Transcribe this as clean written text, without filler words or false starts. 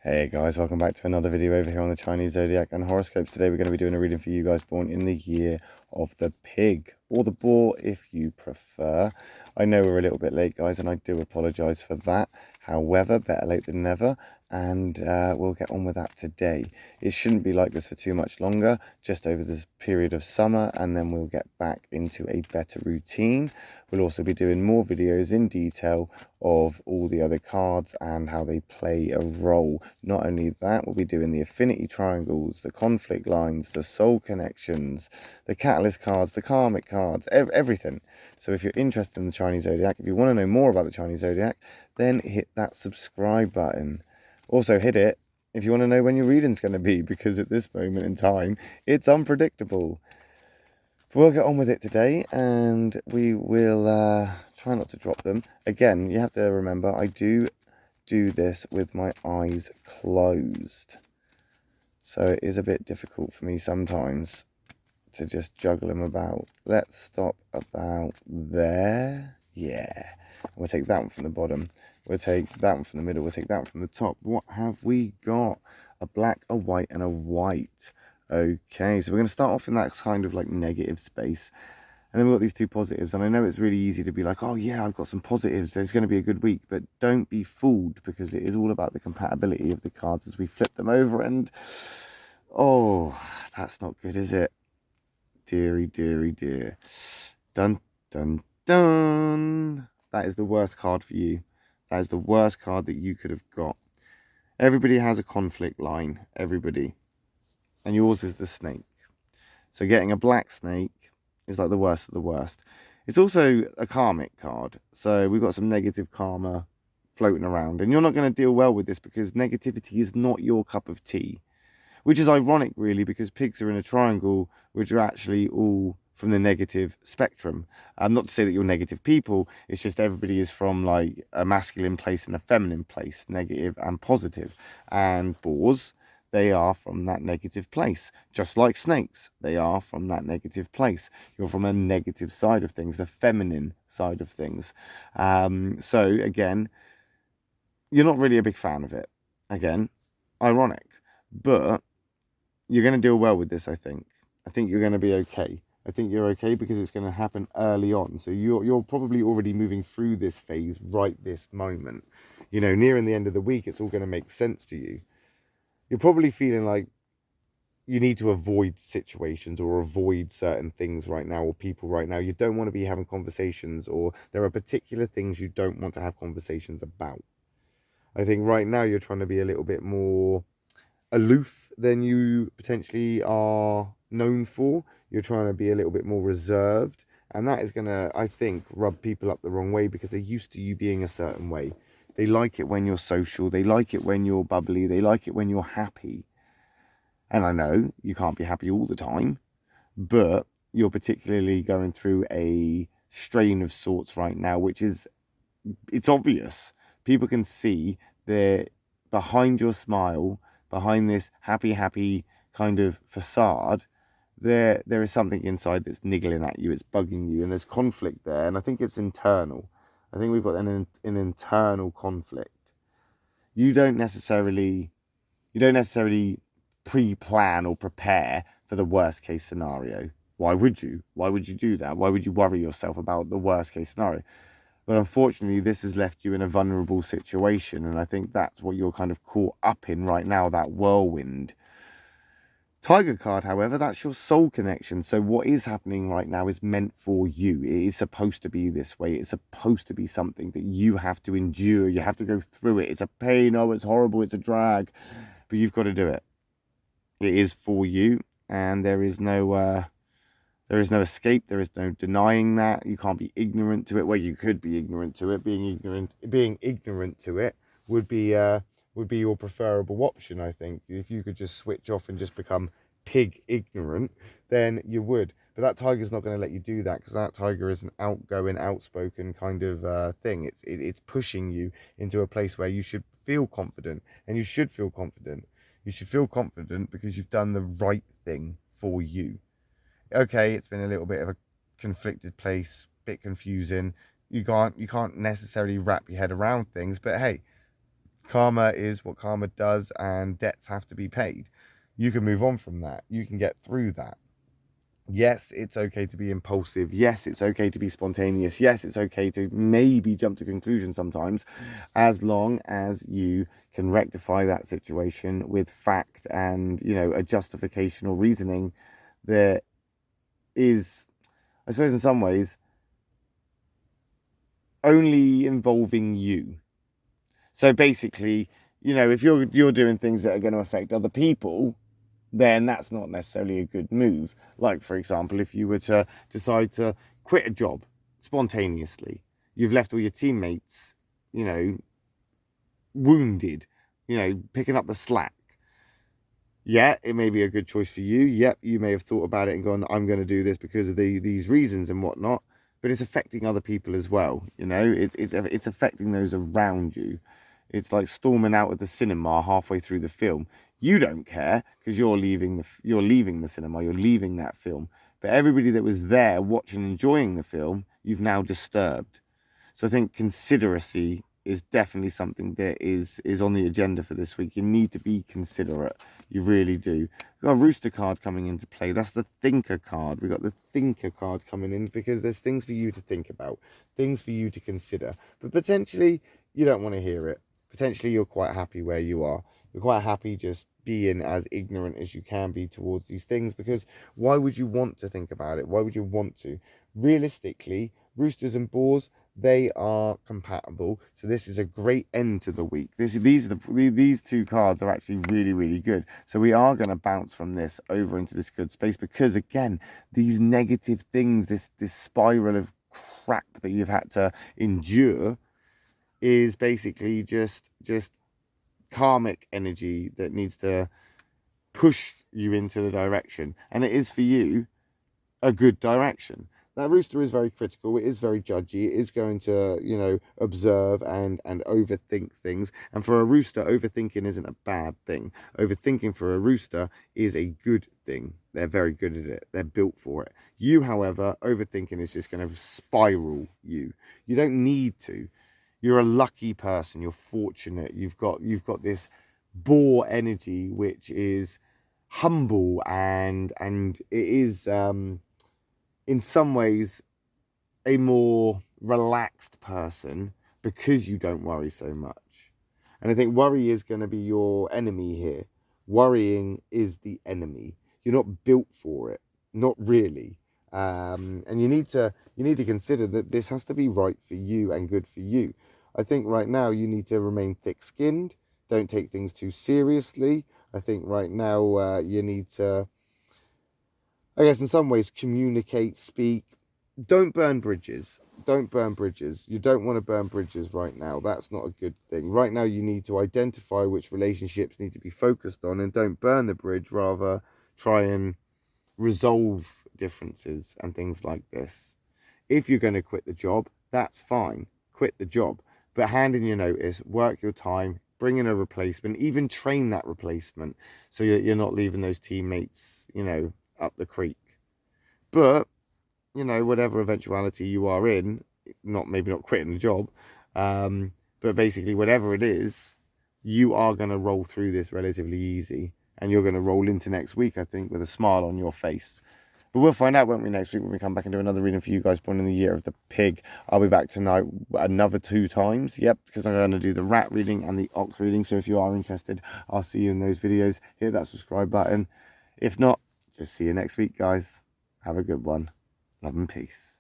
Hey guys, welcome back to another video over here on the Chinese Zodiac and horoscopes. Today we're going to be doing a reading for you guys born in the year of the pig, or the boar if you prefer. I know we're a little bit late guys, and I do apologise for that. However, better late than never, and we'll get on with that today. It shouldn't be like this for too much longer, just over this period of summer, and then we'll get back into a better routine. We'll also be doing more videos in detail of all the other cards and how they play a role. Not only that, we'll be doing the affinity triangles, the conflict lines, the soul connections, the catalyst cards, the karmic cards, everything. So if you're interested in the Chinese Zodiac, if you want to know more about the Chinese Zodiac, then hit that subscribe button. Also hit it if you want to know when your reading's going to be, because at this moment in time, it's unpredictable. We'll get on with it today, and we will try not to drop them. Again, you have to remember, I do this with my eyes closed. So it is a bit difficult for me sometimes to just juggle them about. Let's stop about there. Yeah. We'll take that one from the bottom. We'll take that one from the middle. We'll take that one from the top. What have we got? A black, a white, and a white. Okay, so we're going to start off in that kind of like negative space. And then we've got these two positives. And I know it's really easy to be like, oh yeah, I've got some positives. There's going to be a good week. But don't be fooled, because it is all about the compatibility of the cards as we flip them over. And, oh, that's not good, is it? Deary, deary, dear. Dun, dun, dun. That is the worst card for you. That is the worst card that you could have got. Everybody has a conflict line. Everybody. And yours is the snake. So getting a black snake is like the worst of the worst. It's also a karmic card. So we've got some negative karma floating around. And you're not going to deal well with this, because negativity is not your cup of tea. Which is ironic, really, because pigs are in a triangle, which are actually all from the negative spectrum. Not to say that you're negative people, it's just everybody is from like a masculine place and a feminine place, negative and positive. And boars, they are from that negative place. Just like snakes, they are from that negative place. You're from a negative side of things, the feminine side of things. So again, you're not really a big fan of it. Again, ironic. But you're going to deal well with this, I think. I think you're going to be okay. I think you're okay because it's going to happen early on. So you're probably already moving through this phase right this moment. You know, nearing the end of the week, it's all going to make sense to you. You're probably feeling like you need to avoid situations or avoid certain things right now, or people right now. You don't want to be having conversations, or there are particular things you don't want to have conversations about. I think right now you're trying to be a little bit more aloof than you potentially are known for. You're trying to be a little bit more reserved, and that is going to, I think, rub people up the wrong way, because they're used to you being a certain way. They like it when you're social, they like it when you're bubbly, they like it when you're happy. And I know you can't be happy all the time, but you're particularly going through a strain of sorts right now, which is, it's obvious. People can see that behind your smile, behind this happy kind of facade, there is something inside that's niggling at you. It's bugging you, and there's conflict there. And I think it's internal. I think we've got an internal conflict. You don't necessarily pre-plan or prepare for the worst case scenario. Why would you? Why would you do that? Why would you worry yourself about the worst case scenario? But unfortunately, this has left you in a vulnerable situation. And I think that's what you're kind of caught up in right now, that whirlwind. Tiger card, however, that's your soul connection. So what is happening right now is meant for you. It is supposed to be this way. It's supposed to be something that you have to endure. You have to go through it. It's a pain. Oh, it's horrible. It's a drag. But you've got to do it. It is for you. And there is no escape. There is no denying that. You can't be ignorant to it. Well, you could be ignorant to it. Being ignorant to it would be your preferable option, I think. If you could just switch off and just become pig ignorant, then you would. But that tiger's not going to let you do that, because that tiger is an outgoing, outspoken kind of thing. It's pushing you into a place where you should feel confident, and you should feel confident. You should feel confident because you've done the right thing for you. Okay, it's been a little bit of a conflicted place, bit confusing. You can't necessarily wrap your head around things, but hey, Karma is what karma does, and debts have to be paid. You can move on from that. You can get through that. Yes, it's okay to be impulsive. Yes, it's okay to be spontaneous. Yes, it's okay to maybe jump to conclusions sometimes, as long as you can rectify that situation with fact and, a justification or reasoning that is, I suppose, in some ways, only involving you. So basically, if you're doing things that are going to affect other people, then that's not necessarily a good move. Like, for example, if you were to decide to quit a job spontaneously, you've left all your teammates, wounded, picking up the slack. Yeah, it may be a good choice for you. Yep, you may have thought about it and gone, I'm going to do this because of these reasons and whatnot. But it's affecting other people as well. It's affecting those around you. It's like storming out of the cinema halfway through the film. You don't care because you're leaving the cinema, you're leaving that film. But everybody that was there watching, enjoying the film, you've now disturbed. So I think consideracy is definitely something that is on the agenda for this week. You need to be considerate. You really do. We've got a rooster card coming into play. That's the thinker card. We've got the thinker card coming in because there's things for you to think about, things for you to consider. But potentially you don't want to hear it. Potentially you're quite happy where you are. You're quite happy just being as ignorant as you can be towards these things, because why would you want to think about it? Why would you want to? Realistically, roosters and boars, they are compatible. So this is a great end to the week. These two cards are actually really, really good. So we are going to bounce from this over into this good space because, again, these negative things, this spiral of crap that you've had to endure is basically just karmic energy that needs to push you into the direction. And it is for you a good direction. That rooster is very critical. It is very judgy. It is going to, observe and overthink things. And for a rooster, overthinking isn't a bad thing. Overthinking for a rooster is a good thing. They're very good at it. They're built for it. You, however, overthinking is just going to spiral you. You don't need to. You're a lucky person. You're fortunate. You've got this boar energy, which is humble and it is in some ways a more relaxed person because you don't worry so much. And I think worry is going to be your enemy here. Worrying is the enemy. You're not built for it, not really. And you need to consider that this has to be right for you and good for you. I think right now you need to remain thick-skinned. Don't take things too seriously. I think right now you need to, I guess in some ways, communicate, speak. Don't burn bridges. Don't burn bridges. You don't want to burn bridges right now. That's not a good thing. Right now you need to identify which relationships need to be focused on and don't burn the bridge. Rather, try and resolve differences and things like this. If you're going to quit the job, that's fine. Quit the job. But hand in your notice, work your time, bring in a replacement, even train that replacement so you're not leaving those teammates, up the creek. But, whatever eventuality you are in, maybe not quitting the job, but basically whatever it is, you are going to roll through this relatively easy. And you're going to roll into next week, I think, with a smile on your face. But we'll find out, won't we, next week when we come back and do another reading for you guys born in the year of the pig. I'll be back tonight another 2 times. Yep, because I'm going to do the rat reading and the ox reading. So if you are interested, I'll see you in those videos. Hit that subscribe button. If not, just see you next week, guys. Have a good one. Love and peace.